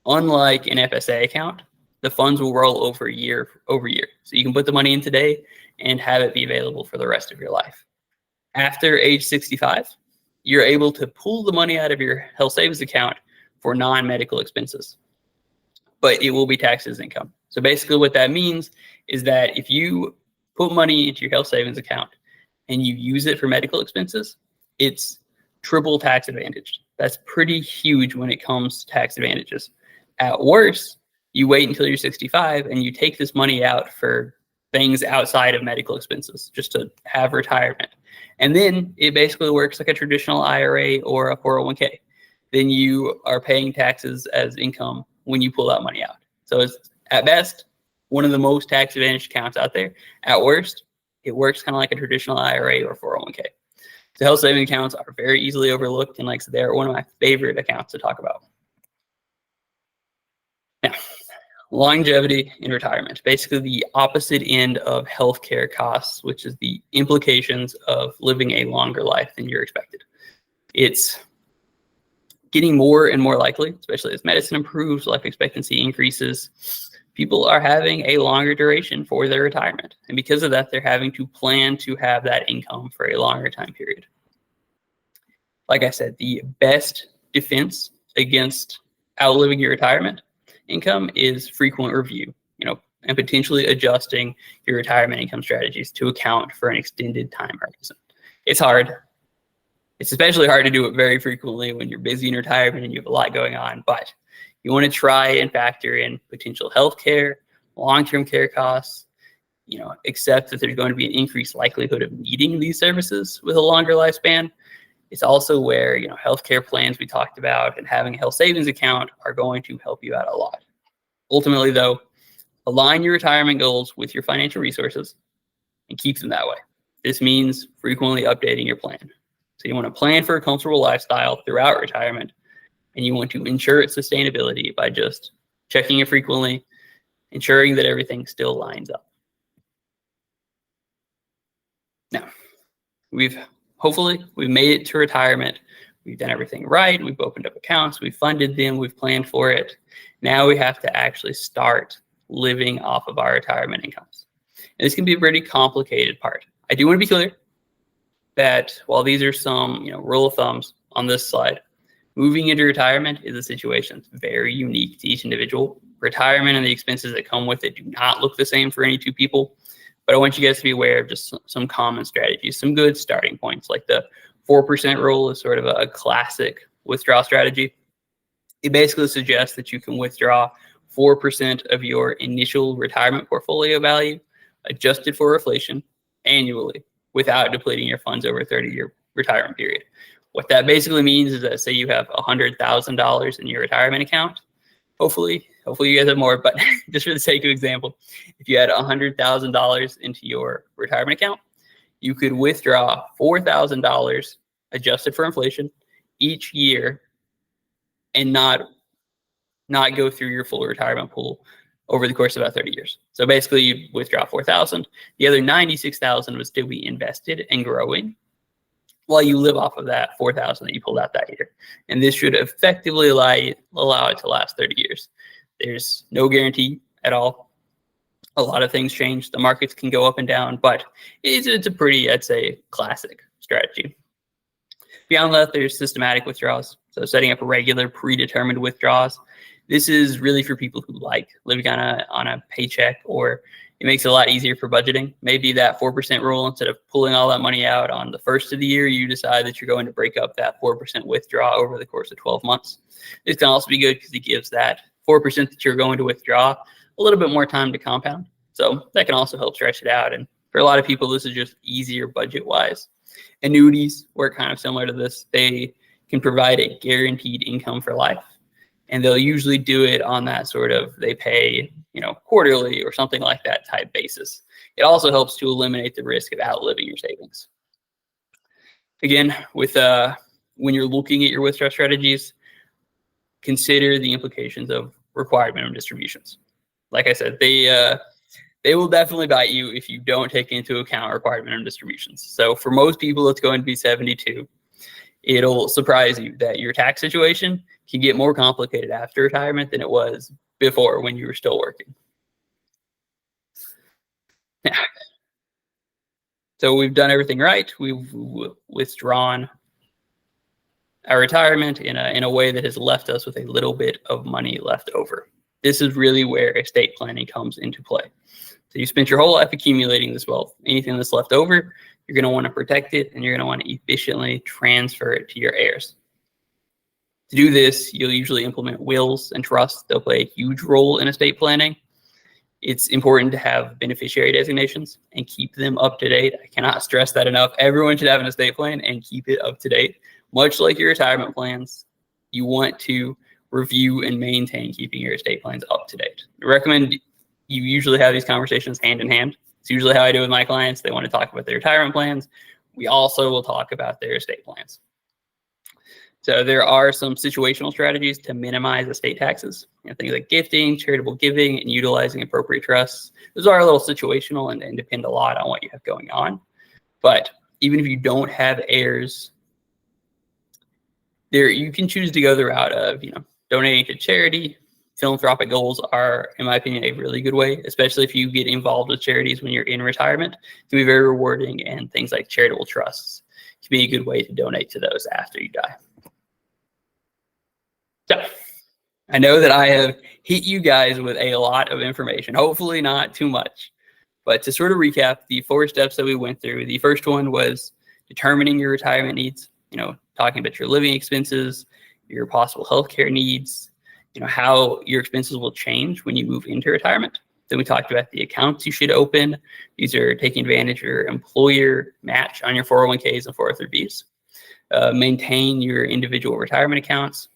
Unlike an FSA account, the funds will roll over year over year. So you can put the money in today and have it be available for the rest of your life. After age 65, you're able to pull the money out of your health savings account for non-medical expenses, but it will be taxed as income. So basically what that means is that if you put money into your health savings account and you use it for medical expenses, it's triple tax advantage. That's pretty huge when it comes to tax advantages. At worst, you wait until you're 65 and you take this money out for things outside of medical expenses, just to have retirement. And then it basically works like a traditional IRA or a 401k. Then you are paying taxes as income when you pull that money out. So it's at best one of the most tax advantaged accounts out there. At worst, it works kind of like a traditional IRA or 401k. So health saving accounts are very easily overlooked, and like I said, they're one of my favorite accounts to talk about. Now, longevity in retirement, basically the opposite end of healthcare costs, which is the implications of living a longer life than you're expected. It's getting more and more likely, especially as medicine improves, life expectancy increases. People are having a longer duration for their retirement. And because of that, they're having to plan to have that income for a longer time period. Like I said, the best defense against outliving your retirement income is frequent review, and potentially adjusting your retirement income strategies to account for an extended time horizon. It's hard. It's especially hard to do it very frequently when you're busy in retirement and you have a lot going on, but you want to try and factor in potential healthcare, long-term care costs, accept that there's going to be an increased likelihood of needing these services with a longer lifespan. It's also where, healthcare plans we talked about and having a health savings account are going to help you out a lot. Ultimately, though, align your retirement goals with your financial resources and keep them that way. This means frequently updating your plan. So you want to plan for a comfortable lifestyle throughout retirement, and you want to ensure its sustainability by just checking it frequently, ensuring that everything still lines up. Now, we've made it to retirement. We've done everything right. We've opened up accounts. We've funded them. We've planned for it. Now we have to actually start living off of our retirement incomes. And this can be a pretty complicated part. I do want to be clear that while these are some, rule of thumbs on this slide, moving into retirement is a situation that's very unique to each individual. Retirement and the expenses that come with it do not look the same for any two people. But I want you guys to be aware of just some common strategies, some good starting points, like the 4% rule is sort of a classic withdrawal strategy. It basically suggests that you can withdraw 4% of your initial retirement portfolio value, adjusted for inflation, annually, without depleting your funds over a 30-year retirement period. What that basically means is that, say you have $100,000 in your retirement account. Hopefully you guys have more, but just for the sake of example, if you had $100,000 into your retirement account, you could withdraw $4,000 adjusted for inflation each year and not go through your full retirement pool over the course of about 30 years. So basically you withdraw 4,000. The other 96,000 would still be invested and growing while you live off of that 4,000 that you pulled out that year. And this should effectively allow it to last 30 years. There's no guarantee at all. A lot of things change. The markets can go up and down, but it's a pretty, I'd say, classic strategy. Beyond that, there's systematic withdrawals. So setting up regular predetermined withdrawals. This is really for people who like living on a paycheck, or it makes it a lot easier for budgeting. Maybe that 4% rule, instead of pulling all that money out on the first of the year, you decide that you're going to break up that 4% withdraw over the course of 12 months. This can also be good because it gives that 4% that you're going to withdraw a little bit more time to compound. So that can also help stretch it out. And for a lot of people, this is just easier budget-wise. Annuities work kind of similar to this. They can provide a guaranteed income for life. And they'll usually do it on that sort of, they pay, quarterly or something like that type basis. It also helps to eliminate the risk of outliving your savings. Again, with when you're looking at your withdrawal strategies, consider the implications of required minimum distributions. Like I said, they will definitely bite you if you don't take into account required minimum distributions. So for most people, it's going to be 72. It'll surprise you that your tax situation can get more complicated after retirement than it was before when you were still working. Yeah. So we've done everything right. We've withdrawn our retirement in a way that has left us with a little bit of money left over. This is really where estate planning comes into play. So you spent your whole life accumulating this wealth. Anything that's left over, you're going to want to protect it, and you're going to want to efficiently transfer it to your heirs. To do this, you'll usually implement wills and trusts. They'll play a huge role in estate planning. It's important to have beneficiary designations and keep them up to date. I cannot stress that enough. Everyone should have an estate plan and keep it up to date. Much like your retirement plans, you want to review and maintain keeping your estate plans up to date. I recommend you usually have these conversations hand in hand. It's usually how I do with my clients. They want to talk about their retirement plans. We also will talk about their estate plans. So there are some situational strategies to minimize estate taxes. Things like gifting, charitable giving, and utilizing appropriate trusts. Those are a little situational and depend a lot on what you have going on. But even if you don't have heirs, you can choose to go the route of donating to charity. Philanthropic goals are, in my opinion, a really good way, especially if you get involved with charities when you're in retirement. It can be very rewarding, and things like charitable trusts can be a good way to donate to those after you die. So I know that I have hit you guys with a lot of information, hopefully not too much. But to sort of recap the 4 steps that we went through, the first one was determining your retirement needs, talking about your living expenses, your possible healthcare needs, how your expenses will change when you move into retirement. Then we talked about the accounts you should open. These are taking advantage of your employer match on your 401ks and 403bs. Maintain your individual retirement accounts.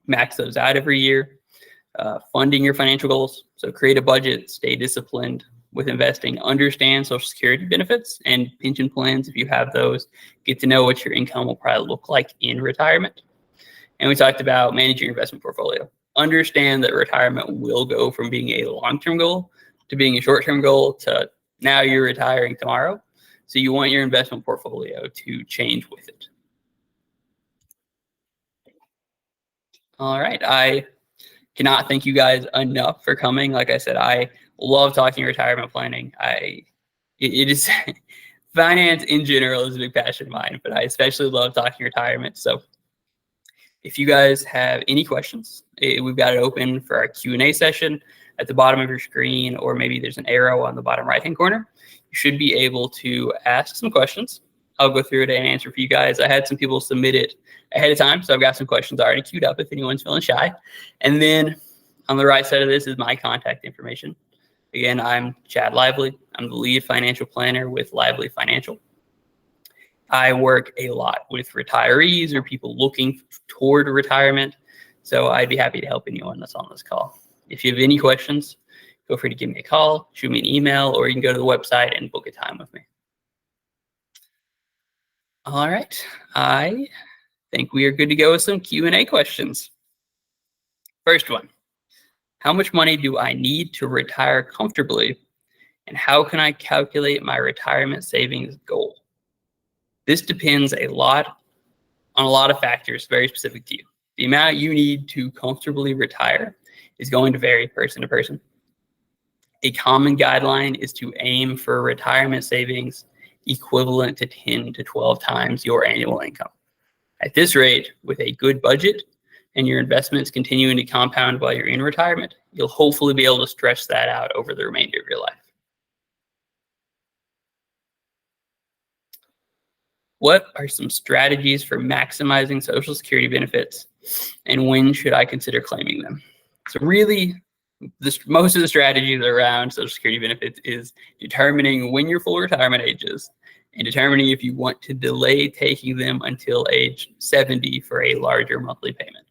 Max those out every year. Funding your financial goals. So create a budget, stay disciplined with investing, understand Social Security benefits and pension plans if you have those. Get to know what your income will probably look like in retirement. And we talked about managing your investment portfolio. Understand that retirement will go from being a long-term goal to being a short-term goal to now you're retiring tomorrow. So you want your investment portfolio to change with it. All right. I cannot thank you guys enough for coming. Like I said, I love talking retirement planning. It is finance in general is a big passion of mine, but I especially love talking retirement. So if you guys have any questions, we've got it open for our Q&A session at the bottom of your screen, or maybe there's an arrow on the bottom right-hand corner. You should be able to ask some questions. I'll go through it and answer for you guys. I had some people submit it ahead of time, so I've got some questions already queued up if anyone's feeling shy. And then on the right side of this is my contact information. Again, I'm Chad Lively. I'm the lead financial planner with Lively Financial. I work a lot with retirees or people looking toward retirement, so I'd be happy to help anyone that's on this call. If you have any questions, feel free to give me a call, shoot me an email, or you can go to the website and book a time with me. All right, I think we are good to go with some Q&A questions. First one, how much money do I need to retire comfortably, and how can I calculate my retirement savings goal? This depends on a lot of factors very specific to you. The amount you need to comfortably retire is going to vary person to person. A common guideline is to aim for retirement savings equivalent to 10 to 12 times your annual income. At this rate, with a good budget and your investments continuing to compound while you're in retirement, you'll hopefully be able to stretch that out over the remainder of your life. What are some strategies for maximizing Social Security benefits, and when should I consider claiming them? So really, most of the strategies around Social Security benefits is determining when your full retirement age is and determining if you want to delay taking them until age 70 for a larger monthly payment.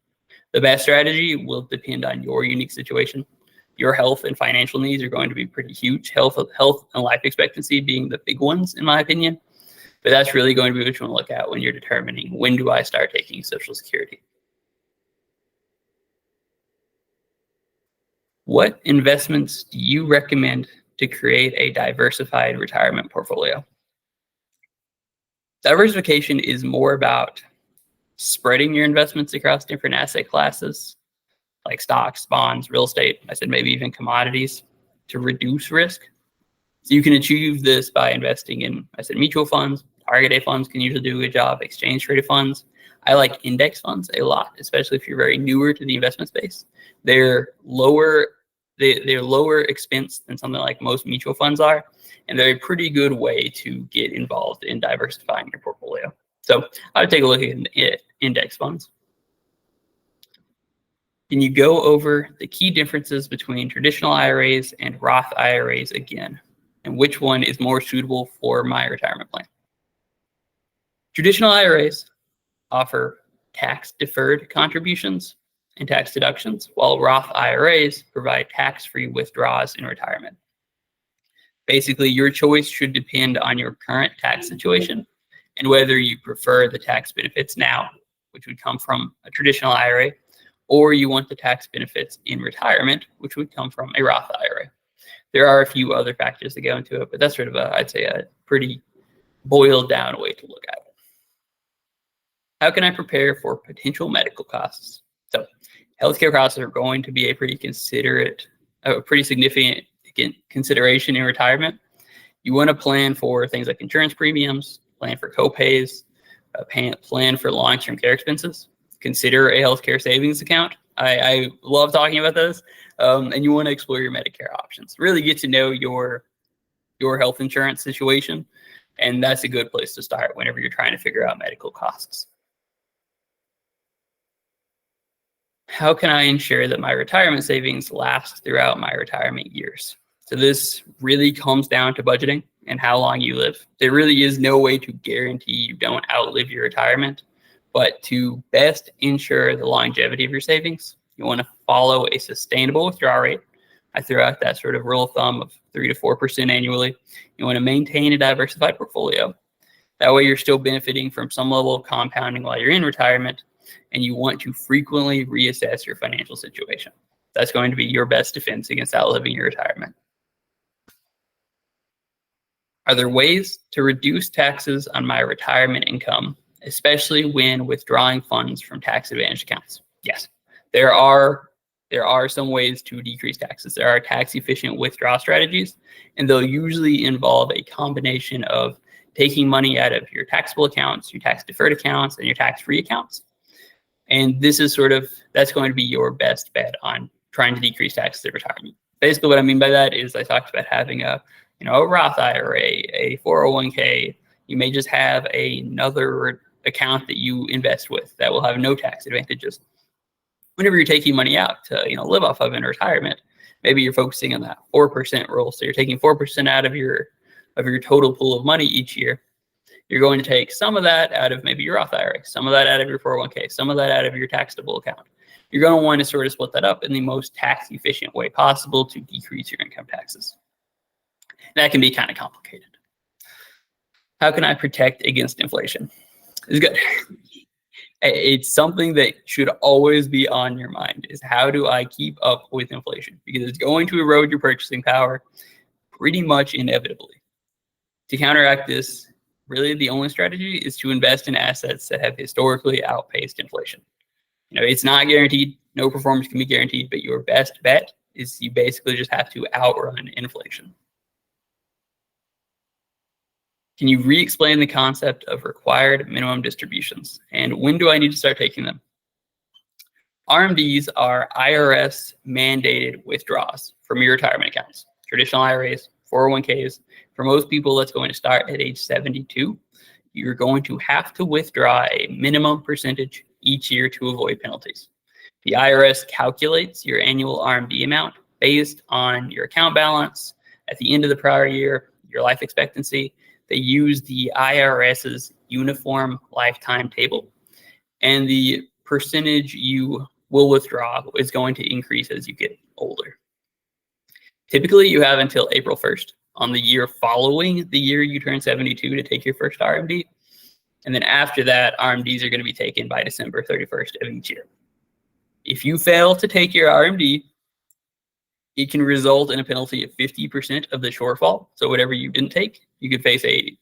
The best strategy will depend on your unique situation. Your health and financial needs are going to be pretty huge. Health and life expectancy being the big ones, in my opinion. But that's really going to be what you want to look at when you're determining when do I start taking Social Security. What investments do you recommend to create a diversified retirement portfolio? Diversification is more about spreading your investments across different asset classes like stocks, bonds, real estate, I said maybe even commodities to reduce risk. So you can achieve this by investing in, I said, mutual funds, Target date funds can usually do a good job. Exchange traded funds. I like index funds a lot, especially if you're very newer to the investment space. They're lower expense than something like most mutual funds are, and they're a pretty good way to get involved in diversifying your portfolio. So I would take a look at index funds. Can you go over the key differences between traditional IRAs and Roth IRAs again, and which one is more suitable for my retirement plan? Traditional IRAs offer tax-deferred contributions and tax deductions, while Roth IRAs provide tax-free withdrawals in retirement. Basically, your choice should depend on your current tax situation and whether you prefer the tax benefits now, which would come from a traditional IRA, or you want the tax benefits in retirement, which would come from a Roth IRA. There are a few other factors that go into it, but that's sort of I'd say a pretty boiled down way to look at it. How can I prepare for potential medical costs? So healthcare costs are going to be a pretty significant consideration in retirement. You want to plan for things like insurance premiums, plan for co-pays, plan for long-term care expenses. Consider a healthcare savings account. I love talking about those. And you want to explore your Medicare options. Really get to know your health insurance situation. And that's a good place to start whenever you're trying to figure out medical costs. How can I ensure that my retirement savings last throughout my retirement years? So this really comes down to budgeting and how long you live. There really is no way to guarantee you don't outlive your retirement, but to best ensure the longevity of your savings, you want to follow a sustainable withdrawal rate. I threw out that sort of rule of thumb of 3 to 4% annually. You want to maintain a diversified portfolio. That way you're still benefiting from some level of compounding while you're in retirement, and you want to frequently reassess your financial situation. That's going to be your best defense against outliving your retirement. Are there ways to reduce taxes on my retirement income, especially when withdrawing funds from tax advantage accounts? Yes, there are some ways to decrease taxes. There are tax efficient withdrawal strategies, and they'll usually involve a combination of taking money out of your taxable accounts, your tax deferred accounts, and your tax free accounts. And this is that's going to be your best bet on trying to decrease taxes at retirement. Basically what I mean by that is I talked about having a Roth IRA, a 401k. You may just have another account that you invest with that will have no tax advantages. Whenever you're taking money out to live off of in retirement, maybe you're focusing on that 4% rule. So you're taking 4% out of your total pool of money each year. You're going to take some of that out of maybe your Roth IRA, some of that out of your 401k, some of that out of your taxable account. You're going to want to sort of split that up in the most tax efficient way possible to decrease your income taxes. That can be kind of complicated. How can I protect against inflation? It's good. It's something that should always be on your mind, is how do I keep up with inflation? Because it's going to erode your purchasing power pretty much inevitably. To counteract this, really the only strategy is to invest in assets that have historically outpaced inflation. It's not guaranteed. No performance can be guaranteed, but your best bet is you basically just have to outrun inflation. Can you re-explain the concept of required minimum distributions, and when do I need to start taking them? RMDs are IRS mandated withdrawals from your retirement accounts, traditional IRAs, 401ks. For most people, that's going to start at age 72. You're going to have to withdraw a minimum percentage each year to avoid penalties. The IRS calculates your annual RMD amount based on your account balance at the end of the prior year, your life expectancy. They use the IRS's uniform lifetime table, and the percentage you will withdraw is going to increase as you get older. Typically, you have until April 1st on the year following the year you turn 72 to take your first RMD. And then after that, RMDs are going to be taken by December 31st of each year. If you fail to take your RMD, it can result in a penalty of 50% of the shortfall. So whatever you didn't take, you could face a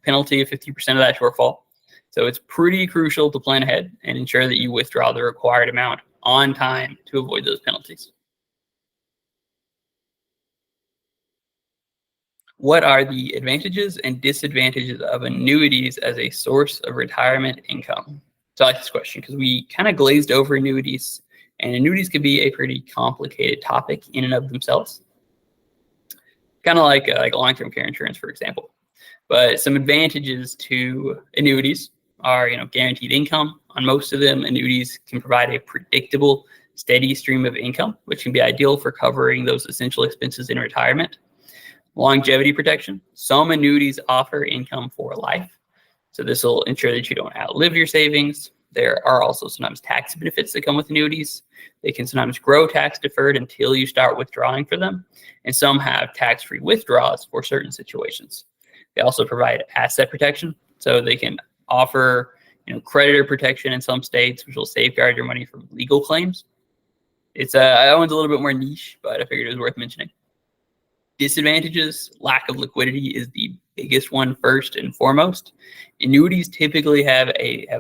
penalty of 50% of that shortfall. So it's pretty crucial to plan ahead and ensure that you withdraw the required amount on time to avoid those penalties. what are the advantages and disadvantages of annuities as a source of retirement income? So I like this question because we kind of glazed over annuities, and annuities can be a pretty complicated topic in and of themselves. Kind of like long-term care insurance, for example. But some advantages to annuities are, guaranteed income. On most of them, annuities can provide a predictable, steady stream of income, which can be ideal for covering those essential expenses in retirement. Longevity protection. Some annuities offer income for life. So this will ensure that you don't outlive your savings. There are also sometimes tax benefits that come with annuities. They can sometimes grow tax deferred until you start withdrawing for them. And some have tax-free withdrawals for certain situations. They also provide asset protection. So they can offer creditor protection in some states, which will safeguard your money from legal claims. That one's a little bit more niche, but I figured it was worth mentioning. Disadvantages, lack of liquidity is the biggest one first and foremost. Annuities typically have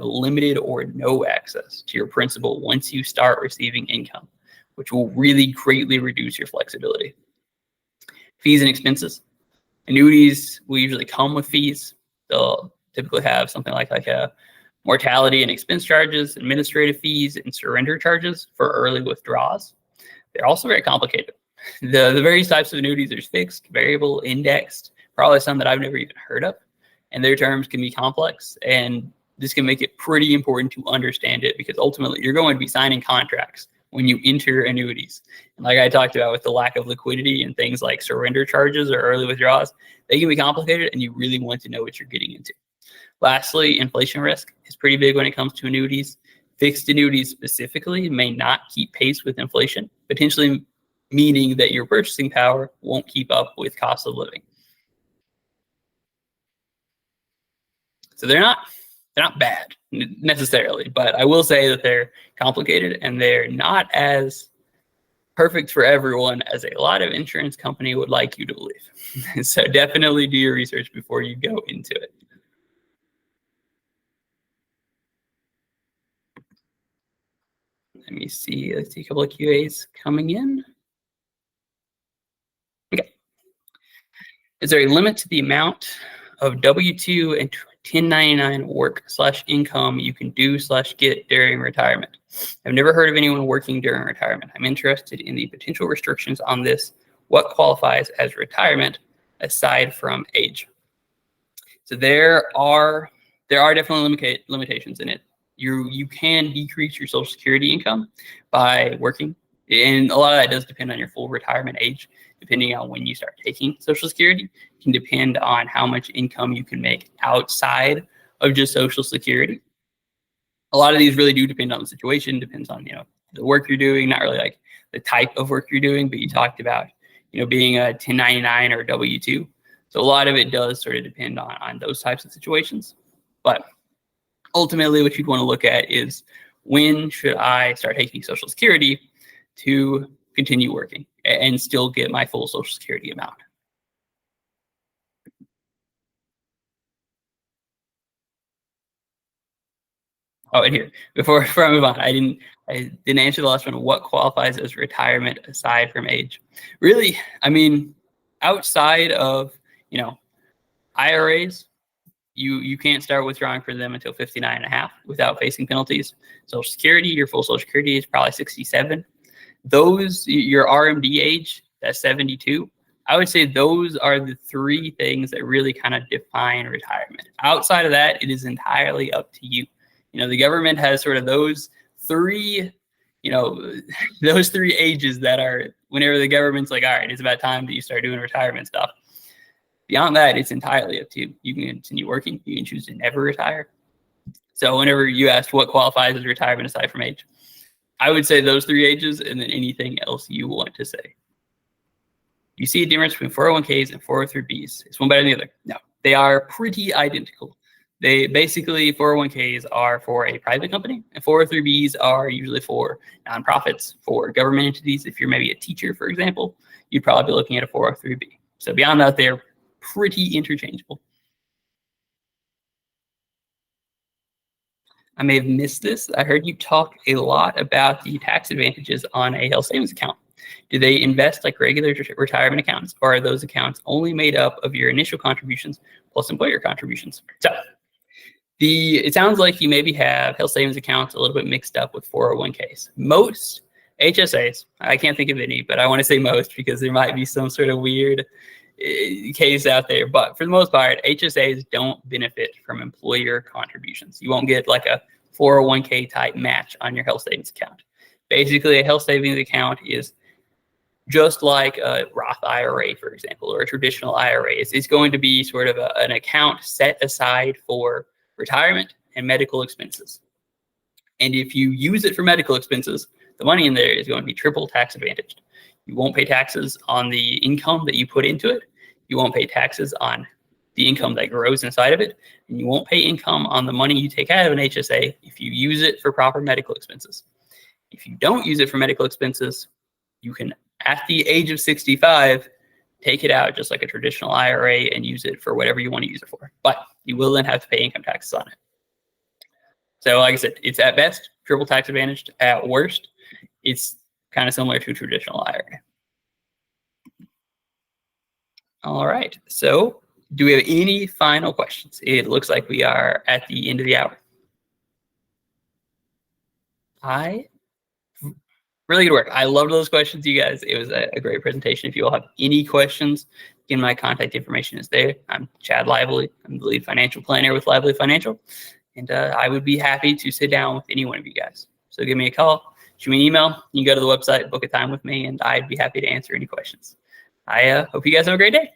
limited or no access to your principal once you start receiving income, which will really greatly reduce your flexibility. Fees and expenses. Annuities will usually come with fees. They'll typically have something like a mortality and expense charges, administrative fees, and surrender charges for early withdrawals. They're also very complicated. The various types of annuities, there's fixed, variable, indexed, probably some that I've never even heard of, and their terms can be complex, and this can make it pretty important to understand it because ultimately you're going to be signing contracts when you enter annuities. And like I talked about with the lack of liquidity and things like surrender charges or early withdrawals, they can be complicated and you really want to know what you're getting into. Lastly, inflation risk is pretty big when it comes to annuities. Fixed annuities specifically may not keep pace with inflation, potentially meaning that your purchasing power won't keep up with cost of living. So they're not bad necessarily, but I will say that they're complicated and they're not as perfect for everyone as a lot of insurance company would like you to believe. So definitely do your research before you go into it. Let me see. Let's see a couple of QAs coming in. Okay. Is there a limit to the amount of W-2 and 1099 work/income you can do/get during retirement? I've never heard of anyone working during retirement. I'm interested in the potential restrictions on this. What qualifies as retirement aside from age? So there are definitely limitations in it. You can decrease your Social Security income by working, and a lot of that does depend on your full retirement age. Depending on when you start taking Social Security, it can depend on how much income you can make outside of just Social Security. A lot of these really do depend on the situation, depends on the work you're doing, not really like the type of work you're doing, but you talked about being a 1099 or a W-2. So a lot of it does sort of depend on those types of situations. But ultimately, what you'd want to look at is when should I start taking Social Security to continue working and still get my full Social Security amount. Oh, and here, before I move on, I didn't answer the last one. What qualifies as retirement aside from age? Really, I mean, outside of IRAs, you can't start withdrawing for them until 59 and a half without facing penalties. Social Security, your full Social Security is probably 67. Those, your RMD age, that's 72. I would say those are the three things that really kind of define retirement. Outside of that, it is entirely up to you. The government has sort of those three, those three ages that are whenever the government's like, all right, it's about time that you start doing retirement stuff. Beyond that, it's entirely up to you. You can continue working. You can choose to never retire. So whenever you ask what qualifies as retirement aside from age, I would say those three ages and then anything else you want to say. You see a difference between 401ks and 403bs. Is one better than the other? No, they are pretty identical. They basically, 401ks are for a private company and 403bs are usually for nonprofits, for government entities. If you're maybe a teacher, for example, you'd probably be looking at a 403b. So beyond that, they're pretty interchangeable. I may have missed this. I heard you talk a lot about the tax advantages on a health savings account. Do they invest like regular retirement accounts, or are those accounts only made up of your initial contributions plus employer contributions? So it sounds like you maybe have health savings accounts a little bit mixed up with 401ks. Most HSAs, I can't think of any, but I want to say most because there might be some sort of weird case out there. But for the most part, HSAs don't benefit from employer contributions. You won't get like a 401k type match on your health savings account. Basically, a health savings account is just like a Roth IRA, for example, or a traditional IRA. It's going to be sort of an account set aside for retirement and medical expenses. And if you use it for medical expenses, the money in there is going to be triple tax advantaged. You won't pay taxes on the income that you put into it. You won't pay taxes on the income that grows inside of it. And you won't pay income on the money you take out of an HSA if you use it for proper medical expenses. If you don't use it for medical expenses, you can, at the age of 65, take it out just like a traditional IRA and use it for whatever you want to use it for. But you will then have to pay income taxes on it. So like I said, it's at best triple tax advantaged. At worst, it's kind of similar to a traditional IRA. All right. So do we have any final questions? It looks like we are at the end of the hour. Really good work. I loved those questions, you guys. It was a great presentation. If you all have any questions, again, my contact information is there. I'm Chad Lively. I'm the lead financial planner with Lively Financial. And I would be happy to sit down with any one of you guys. So give me a call, shoot me an email. You can go to the website, book a time with me, and I'd be happy to answer any questions. I hope you guys have a great day.